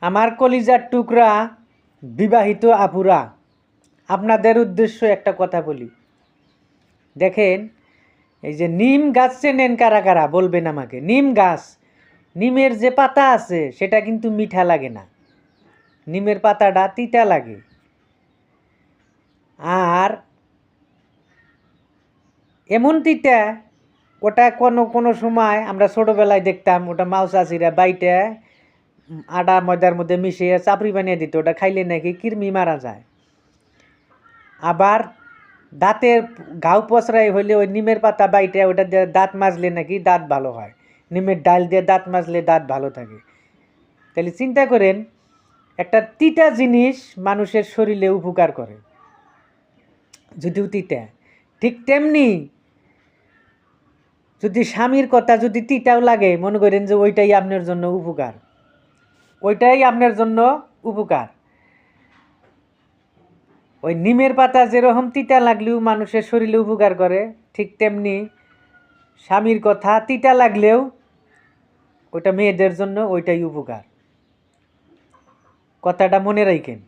আমার কলিজার টুকরা বিবাহিত আপুরা, আপনাদের উদ্দেশ্য একটা কথা বলি। দেখেন, এই যে নিম গাছ চেনেন কারা কারা বলবেন আমাকে। নিম গাছ, নিমের যে পাতা আছে সেটা কিন্তু মিঠা লাগে না, নিমের পাতাটা তিতা লাগে। আর এমন তিতা, ওটা কোনো কোনো সময় আমরা ছোটোবেলায় দেখতাম ওটা মাও চাষিরা বাইটে আটা ময়দার মধ্যে মিশিয়ে চাপড়ি বানিয়ে দিত, ওটা খাইলে নাকি কৃমি মারা যায়। আবার দাঁতের ঘাও পচড়াই হইলে ওই নিমের পাতা বাইটে ওটা দিয়ে দাঁত মাজলে নাকি দাঁত ভালো হয়, নিমের ডাল দিয়ে দাঁত মাজলে দাঁত ভালো থাকে। তাহলে চিন্তা করেন, একটা তিতা জিনিস মানুষের শরীরে উপকার করে, যদিও তিতা। ঠিক তেমনি যদি স্বামীর কথা যদি তিতাও লাগে, মনে করেন যে ওইটাই আপনার জন্য উপকার, ওইটাই আপনার জন্য উপকার। ওই নিমের পাতা যেরকম তিতা লাগলেও মানুষের শরীরে উপকার করে, ঠিক তেমনি স্বামীর কথা তিতা লাগলেও ওইটা মেয়েদের জন্য ওইটাই উপকার। কথাটা মনে রাখেন।